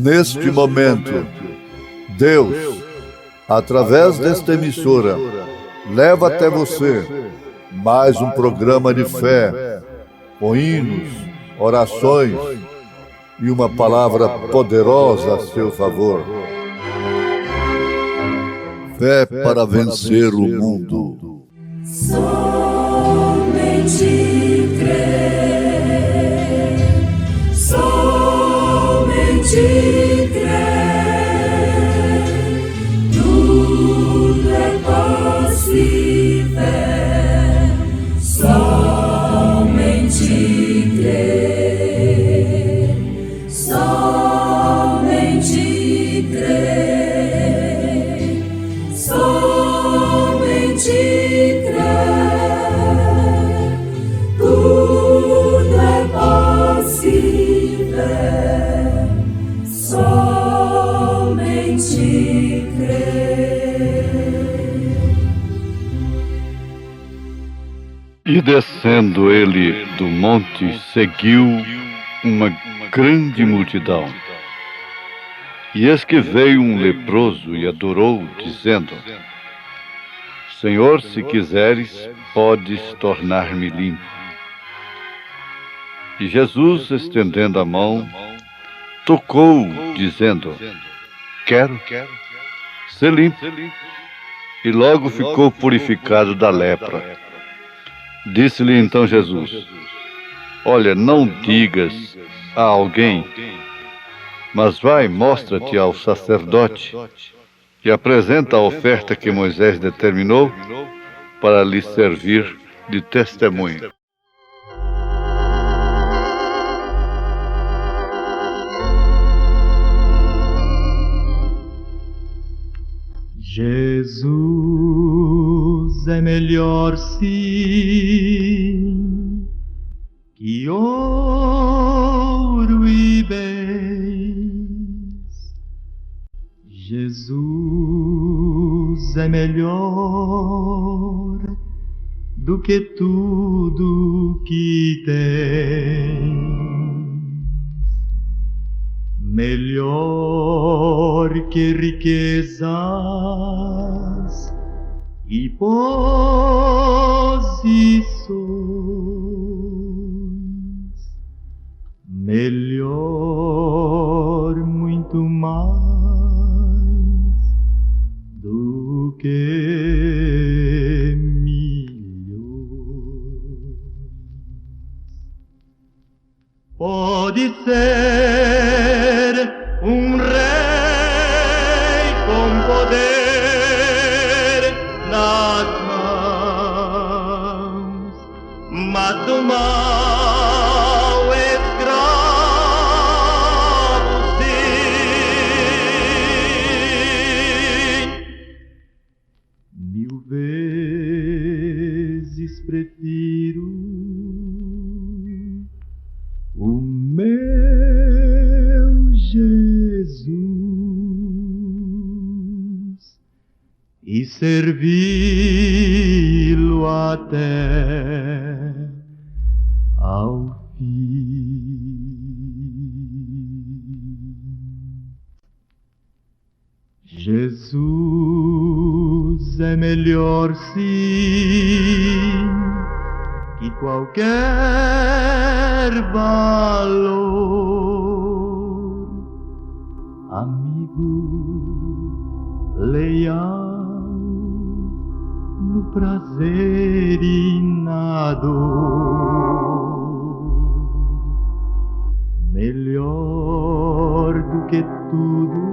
Neste momento, Deus, através desta emissora, leva até você mais um programa de fé, com hinos, orações e uma palavra poderosa a seu favor. Fé para vencer o mundo. Somente crer, somente crer, tudo é possível, somente crer, somente crer, somente crer, tudo é possível, somente crer. E descendo ele do monte, seguiu uma grande multidão. E eis que veio um leproso e adorou, dizendo: Senhor, se quiseres, podes tornar-me limpo. E Jesus, estendendo a mão, tocou-o, dizendo: Quero ser limpo. E logo ficou purificado da lepra. Disse-lhe então Jesus: Olha, não digas a alguém, mas vai, mostra-te ao sacerdote e apresenta a oferta que Moisés determinou para lhe servir de testemunho. Jesus é melhor sim que ouro e bens. Jesus é melhor do que tudo que tem. Melhor que riquezas e posições, melhor, muito mais do que milhões. Pode ser um rei com poder nas mãos, mas o mau escravo sim. 1000 vezes prefiro o meu Jesus e servi-lo até ao fim. Jesus é melhor sim que qualquer valor, amigo leal no prazer e na dor, melhor do que tudo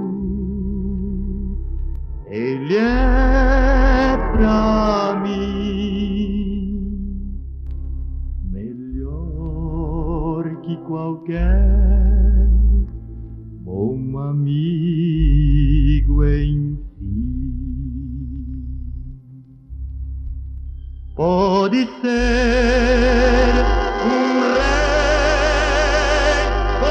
Ele é pra mim, melhor que qualquer bom amigo, enfim. Pode ser um rei com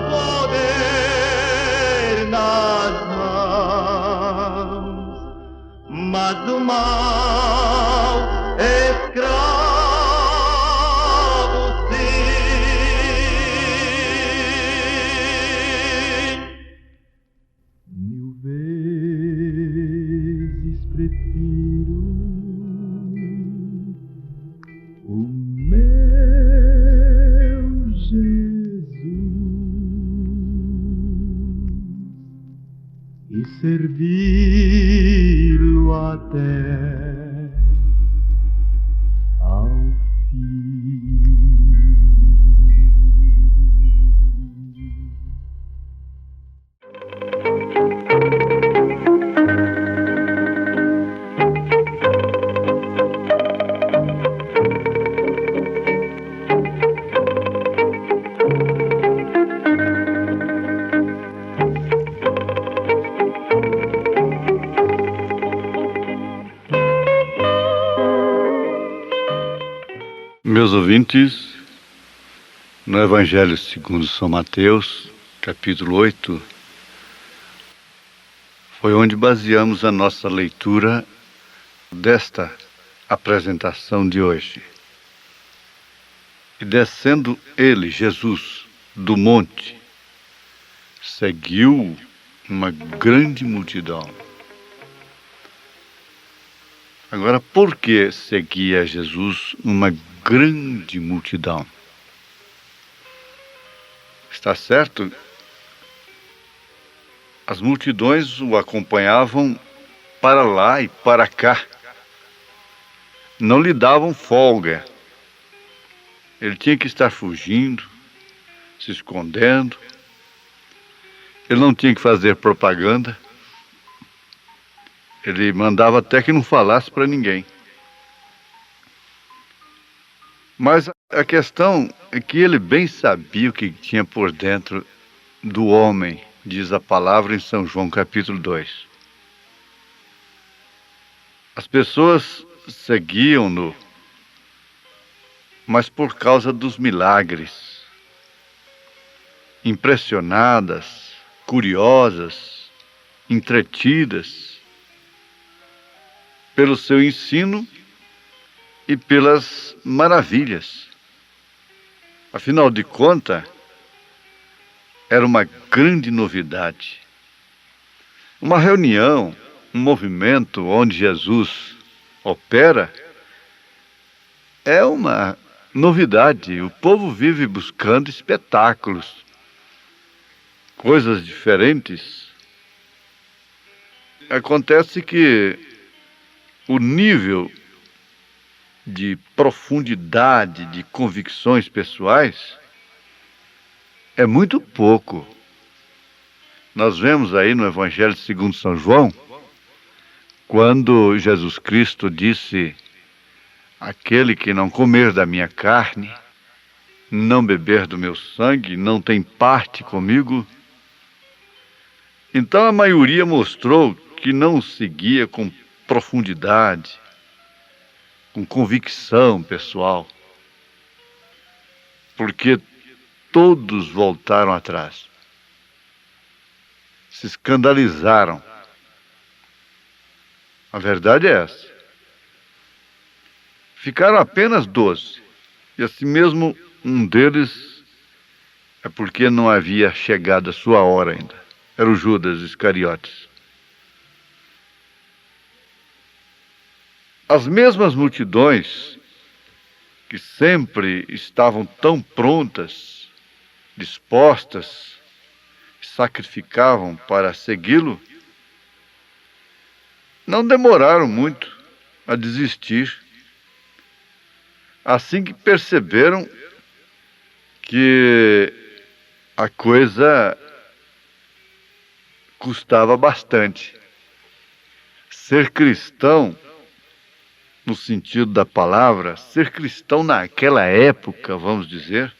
poder nas mãos, mas o mal escravo sim. servi-lo até ao fim. Meus ouvintes, no Evangelho segundo São Mateus, capítulo 8, foi onde baseamos a nossa leitura desta apresentação de hoje. E descendo ele, Jesus, do monte, seguiu uma grande multidão. Agora, por que seguia Jesus uma grande multidão? Está certo? As multidões o acompanhavam para lá e para cá. Não lhe davam folga. Ele tinha que estar fugindo, se escondendo. Ele não tinha que fazer propaganda. Ele mandava até que não falasse para ninguém. Mas a questão é que ele bem sabia o que tinha por dentro do homem, diz a palavra em São João capítulo 2. As pessoas seguiam-no, mas por causa dos milagres, impressionadas, curiosas, entretidas pelo seu ensino e pelas maravilhas. Afinal de contas, era uma grande novidade. Uma reunião, um movimento onde Jesus opera, é uma novidade. O povo vive buscando espetáculos, coisas diferentes. Acontece que o nível de profundidade de convicções pessoais é muito pouco. Nós vemos aí no Evangelho segundo São João, quando Jesus Cristo disse: aquele que não comer da minha carne, não beber do meu sangue, não tem parte comigo. Então a maioria mostrou que não o seguia com profundidade, com convicção pessoal, porque todos voltaram atrás, se escandalizaram. A verdade é essa. Ficaram apenas 12, e assim mesmo um deles é porque não havia chegado a sua hora ainda. Era o Judas Iscariotes. As mesmas multidões que sempre estavam tão prontas, dispostas, sacrificavam para segui-lo, não demoraram muito a desistir. Assim que perceberam que a coisa custava bastante. Ser cristão, no sentido da palavra, ser cristão naquela época, vamos dizer,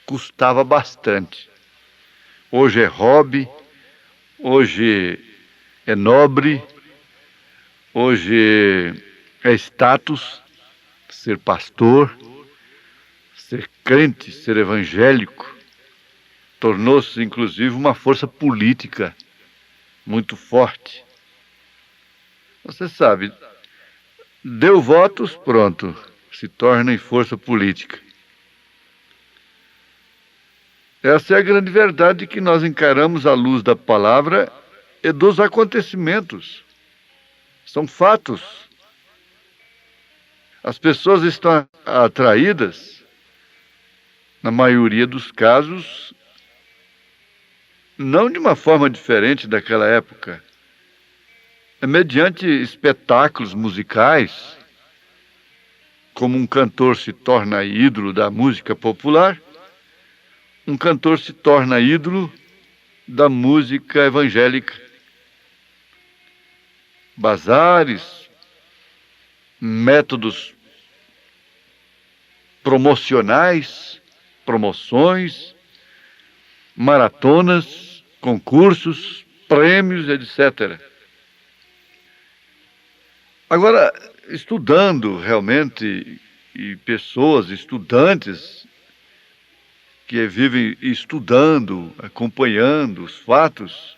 custava bastante. Hoje é hobby, hoje é nobre, hoje é status, ser pastor, ser crente, ser evangélico. Tornou-se, inclusive, uma força política muito forte. Você sabe, deu votos, pronto, se torna em força política. Essa é a grande verdade que nós encaramos à luz da palavra e dos acontecimentos. São fatos. As pessoas estão atraídas, na maioria dos casos, não de uma forma diferente daquela época, mediante espetáculos musicais, como um cantor se torna ídolo da música popular, um cantor se torna ídolo da música evangélica. Bazares, métodos promocionais, promoções, maratonas, concursos, prêmios, etc. Agora, estudando realmente, e pessoas, estudantes, que vivem estudando, acompanhando os fatos,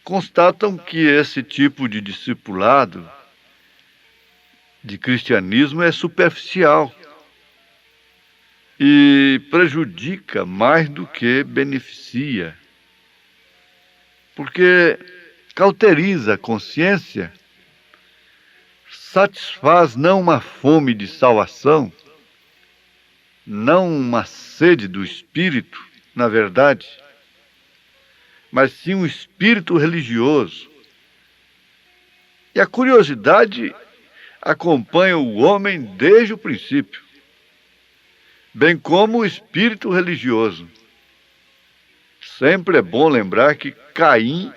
constatam que esse tipo de discipulado, de cristianismo, é superficial e prejudica mais do que beneficia, porque cauteriza a consciência, satisfaz não uma fome de salvação, não uma sede do espírito, na verdade, mas sim um espírito religioso. E a curiosidade acompanha o homem desde o princípio, bem como o espírito religioso. Sempre é bom lembrar que Caim,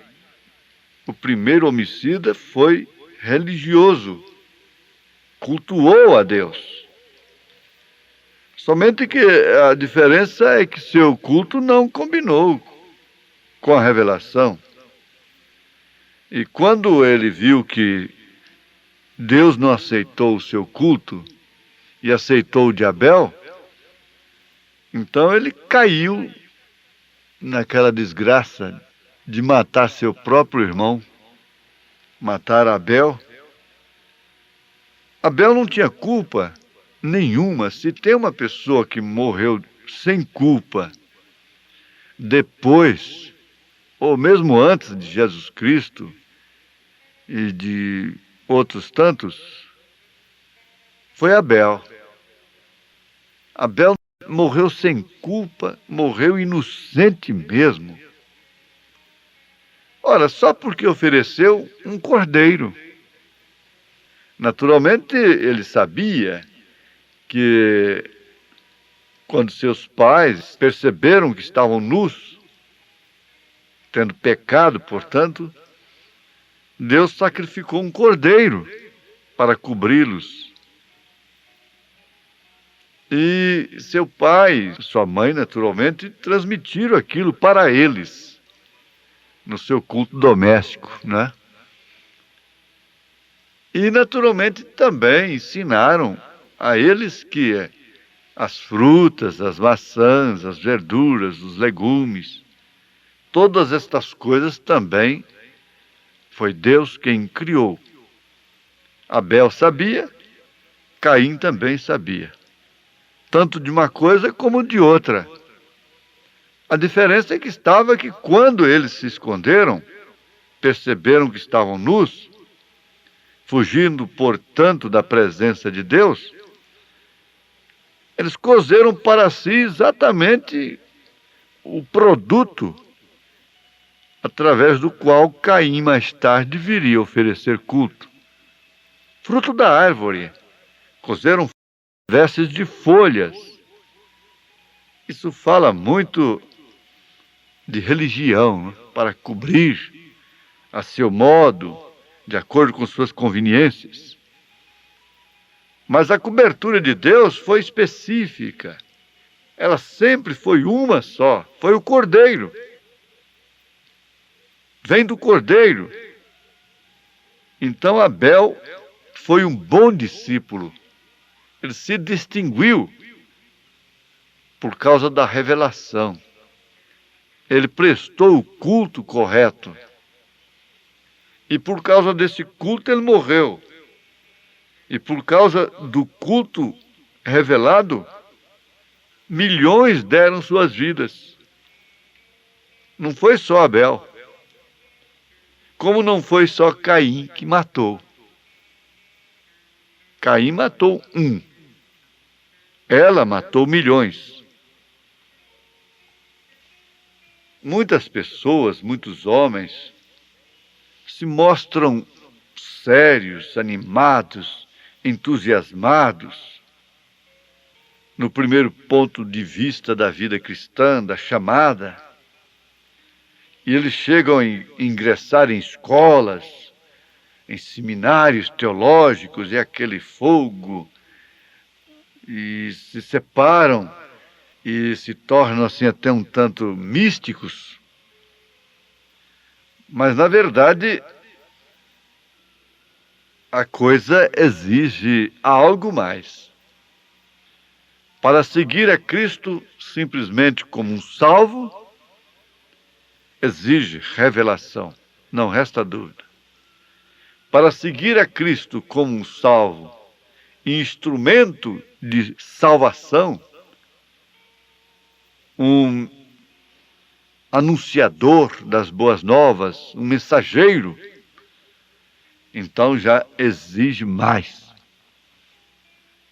o primeiro homicida, foi religioso, cultuou a Deus. Somente que a diferença é que seu culto não combinou com a revelação. E quando ele viu que Deus não aceitou o seu culto e aceitou o de Abel, então ele caiu naquela desgraça de matar seu próprio irmão, matar Abel. Abel não tinha culpa nenhuma. Se tem uma pessoa que morreu sem culpa depois, ou mesmo antes de Jesus Cristo e de outros tantos, foi Abel. Abel morreu sem culpa, morreu inocente mesmo. Ora, só porque ofereceu um cordeiro. Naturalmente, ele sabia que quando seus pais perceberam que estavam nus, tendo pecado, portanto, Deus sacrificou um cordeiro para cobri-los. E seu pai, sua mãe, naturalmente, transmitiram aquilo para eles, no seu culto doméstico, né? E, naturalmente, também ensinaram a eles que as frutas, as maçãs, as verduras, os legumes, todas estas coisas também foi Deus quem criou. Abel sabia, Caim também sabia, tanto de uma coisa como de outra. A diferença é que quando eles se esconderam, perceberam que estavam nus, fugindo, portanto, da presença de Deus, eles cozeram para si exatamente o produto através do qual Caim mais tarde viria oferecer culto. Fruto da árvore. Cozeram vestes de folhas. Isso fala muito de religião, né? Para cobrir a seu modo, de acordo com suas conveniências. Mas a cobertura de Deus foi específica. Ela sempre foi uma só. Foi o cordeiro. Vem do cordeiro. Então Abel foi um bom discípulo. Ele se distinguiu por causa da revelação. Ele prestou o culto correto. E por causa desse culto ele morreu. E por causa do culto revelado, milhões deram suas vidas. Não foi só Abel. Como não foi só Caim que matou. Caim matou um. Ela matou milhões. Muitas pessoas, muitos homens, se mostram sérios, animados, entusiasmados, no primeiro ponto de vista da vida cristã, da chamada, e eles chegam a ingressar em escolas, em seminários teológicos, e aquele fogo, e se separam e se tornam assim até um tanto místicos. Mas, na verdade, a coisa exige algo mais. Para seguir a Cristo simplesmente como um salvo, exige revelação, não resta dúvida. Para seguir a Cristo como um salvo, instrumento de salvação, um anunciador das boas novas, um mensageiro, então já exige mais.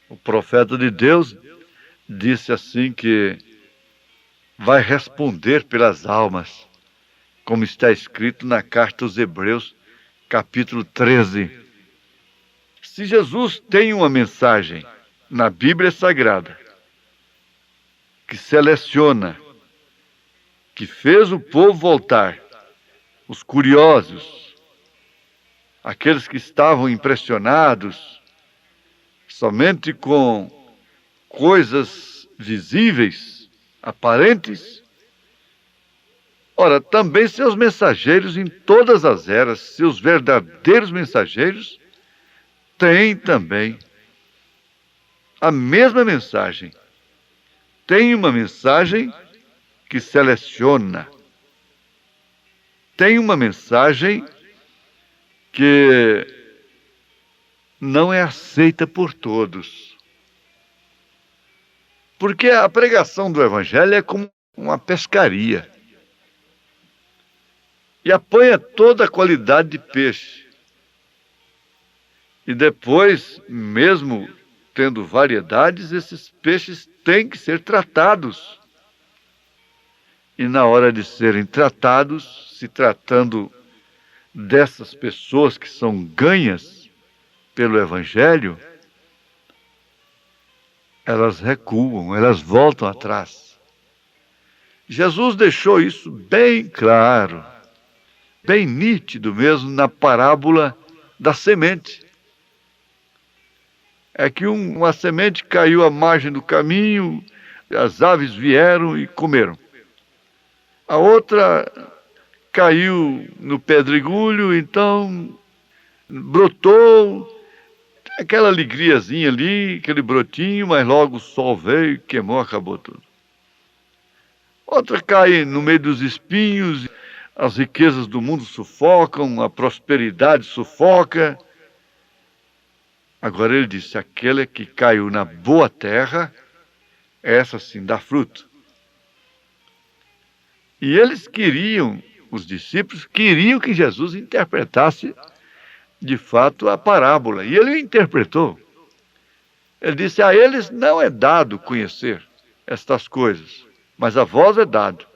O profeta de Deus disse assim que vai responder pelas almas, como está escrito na carta aos Hebreus, capítulo 13. Se Jesus tem uma mensagem na Bíblia Sagrada, que seleciona, que fez o povo voltar, os curiosos, aqueles que estavam impressionados somente com coisas visíveis, aparentes. Ora, também seus mensageiros em todas as eras, seus verdadeiros mensageiros, têm também a mesma mensagem. Tem uma mensagem que seleciona. Tem uma mensagem que não é aceita por todos. Porque a pregação do Evangelho é como uma pescaria. E apanha toda a qualidade de peixe. E depois, mesmo tendo variedades, esses peixes têm que ser tratados. E na hora de serem tratados, se tratando dessas pessoas que são ganhas pelo Evangelho, elas recuam, elas voltam atrás. Jesus deixou isso bem claro, bem nítido mesmo na parábola da semente. É que uma semente caiu à margem do caminho, as aves vieram e comeram. A outra caiu no pedregulho, então brotou, aquela alegriazinha ali, aquele brotinho, mas logo o sol veio, queimou, acabou tudo. Outra cai no meio dos espinhos, as riquezas do mundo sufocam, a prosperidade sufoca. Agora ele disse, aquele que caiu na boa terra, essa sim dá fruto. E eles queriam, os discípulos queriam que Jesus interpretasse de fato a parábola. E ele interpretou. Ele disse, a eles não é dado conhecer estas coisas, mas a vós é dado,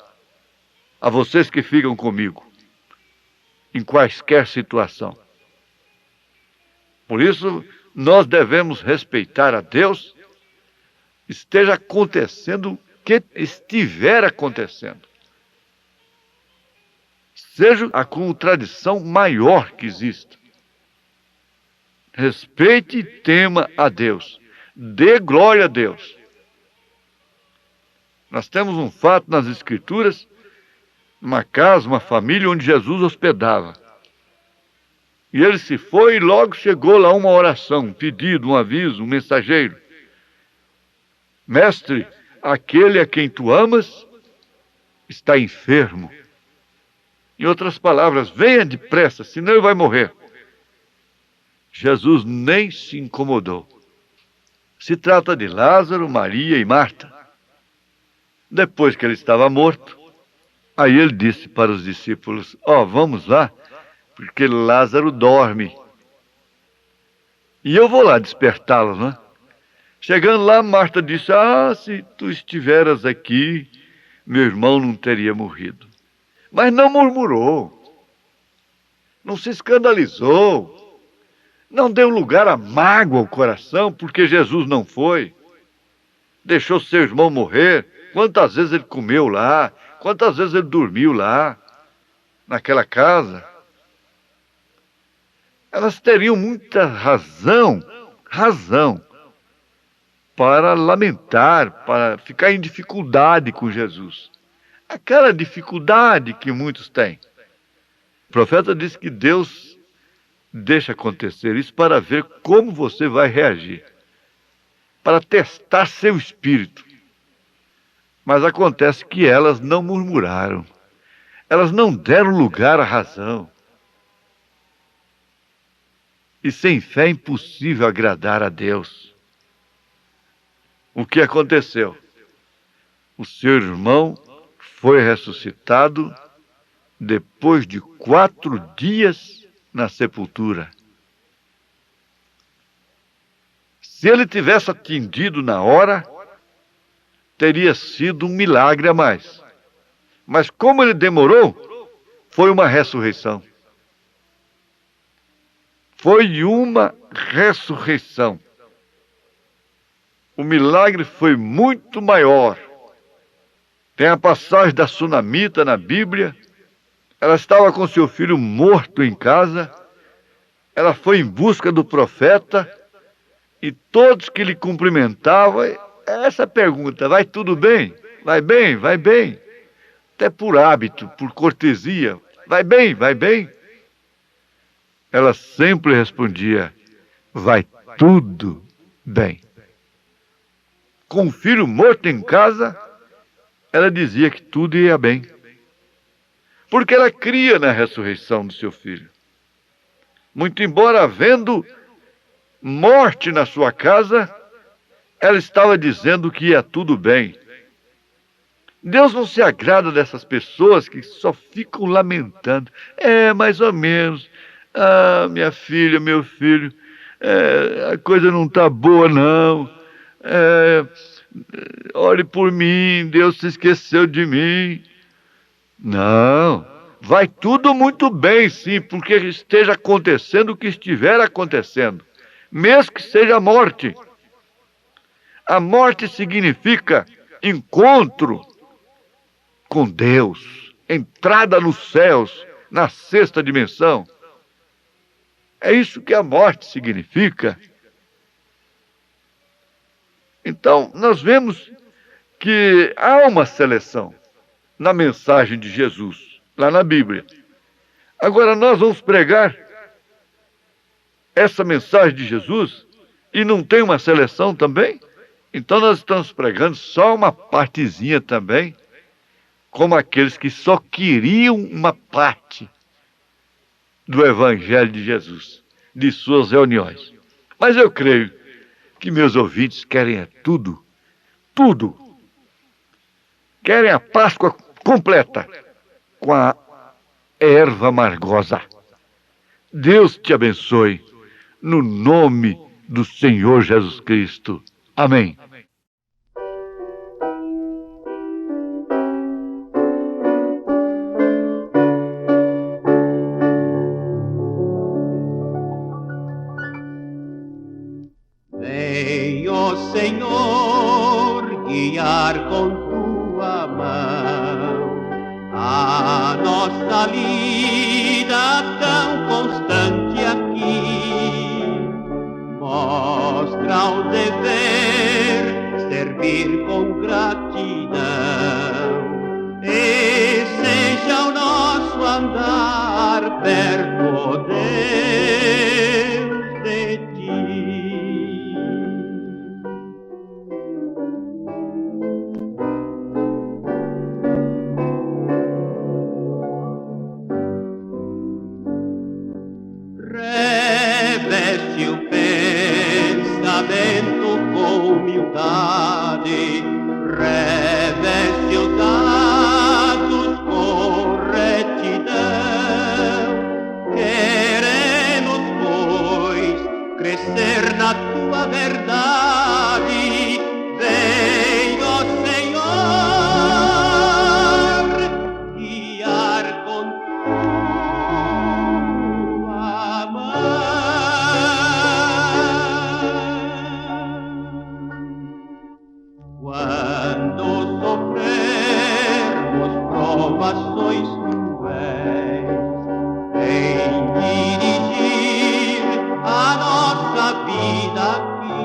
a vocês que ficam comigo, em quaisquer situação. Por isso, nós devemos respeitar a Deus, esteja acontecendo o que estiver acontecendo. Seja a contradição maior que exista. Respeite e tema a Deus. Dê glória a Deus. Nós temos um fato nas Escrituras, uma casa, uma família onde Jesus hospedava. E ele se foi e logo chegou lá uma oração, um pedido, um aviso, um mensageiro. Mestre, aquele a quem tu amas está enfermo. Em outras palavras, venha depressa, senão ele vai morrer. Jesus nem se incomodou. Se trata de Lázaro, Maria e Marta. Depois que ele estava morto, aí ele disse para os discípulos, vamos lá, porque Lázaro dorme. E eu vou lá despertá-lo, né? Chegando lá, Marta disse, se tu estiveras aqui, meu irmão não teria morrido. Mas não murmurou. não se escandalizou, não deu lugar a mágoa ao coração, porque Jesus não foi. Deixou seu irmão morrer. Quantas vezes ele comeu lá, quantas vezes ele dormiu lá, naquela casa. Elas teriam muita razão para lamentar, para ficar em dificuldade com Jesus. Aquela dificuldade que muitos têm. O profeta disse que Deus deixa acontecer isso para ver como você vai reagir, para testar seu espírito. Mas acontece que elas não murmuraram, elas não deram lugar à razão. E sem fé é impossível agradar a Deus. O que aconteceu? O seu irmão foi ressuscitado depois de 4 dias na sepultura. Se ele tivesse atendido na hora, teria sido um milagre a mais. Mas como ele demorou, foi uma ressurreição. Foi uma ressurreição. O milagre foi muito maior. Tem a passagem da sunamita na Bíblia. Ela estava com seu filho morto em casa. Ela foi em busca do profeta. E todos que lhe cumprimentavam, essa pergunta: vai tudo bem? Vai bem? Vai bem? Até por hábito, por cortesia. Vai bem? Vai bem? Ela sempre respondia: vai tudo bem. Com o filho morto em casa, ela dizia que tudo ia bem. Porque ela cria na ressurreição do seu filho. Muito embora havendo morte na sua casa, ela estava dizendo que ia tudo bem. Deus não se agrada dessas pessoas que só ficam lamentando. Mais ou menos. Ah, minha filha, meu filho, a coisa não está boa, não. Ore por mim, Deus se esqueceu de mim. Não, vai tudo muito bem, sim, porque esteja acontecendo o que estiver acontecendo, mesmo que seja a morte. A morte significa encontro com Deus, entrada nos céus, na 6ª dimensão. É isso que a morte significa. Então, nós vemos que há uma seleção na mensagem de Jesus, lá na Bíblia. Agora, nós vamos pregar essa mensagem de Jesus e não tem uma seleção também? Então, nós estamos pregando só uma partezinha também, como aqueles que só queriam uma parte do Evangelho de Jesus, de suas reuniões. Mas eu creio que meus ouvintes querem tudo, tudo. Querem a Páscoa completa, com a erva amargosa. Deus te abençoe, no nome do Senhor Jesus Cristo. Amém. Vem, ó Senhor, guiar com tua mão a nossa lida tão constante aqui. Mostra o dever, servir com gratidão, e seja o nosso andar perto, ó Deus, de ti. Reveste o pensamento com humildade, reveste os atos com retidão, provações cruéis, em dirigir a nossa vida aqui.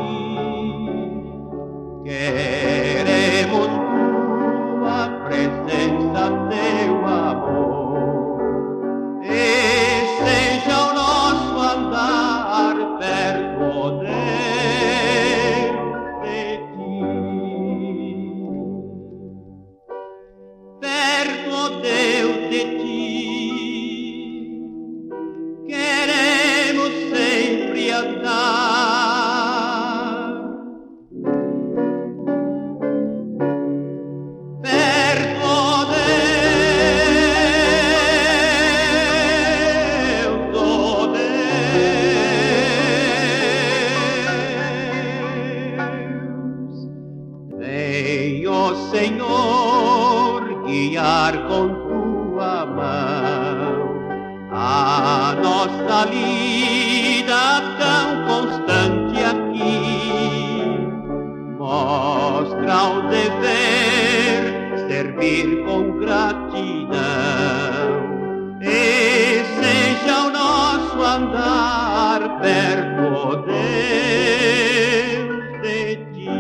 Queremos tua presença, teu amor, e seja o nosso andar perto, ó Deus, de ti. Perto, ó Deus, de ti, queremos sempre andar. Perto, ó Deus, ó Deus. Vem, ó Senhor, guiar com tua mão a nossa vida tão constante aqui. Mostra o dever, servir com gratidão, e seja o nosso andar perto, ó Deus, de ti.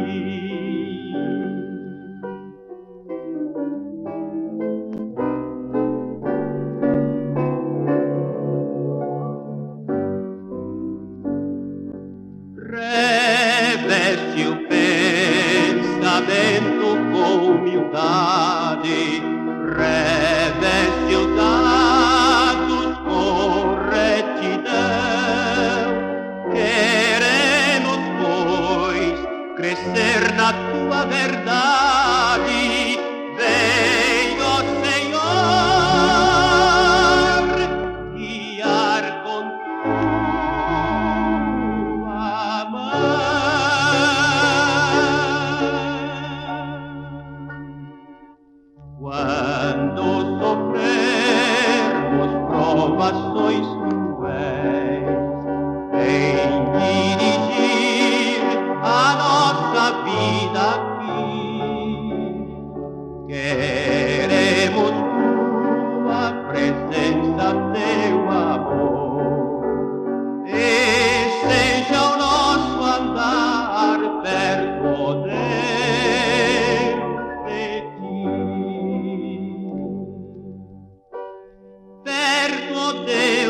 Reveste o pensamento com humildade, reveste os atos com retidão. Queremos, pois, crescer na tua verdade. Vem, ó Senhor, guiar com tua mão. Quando sofrermos provações cruéis, em dirigir a nossa vida aqui, queremos tua presença, teu amor, e seja o nosso andar perto, ó Deus, de ti. Perto, ó Deus,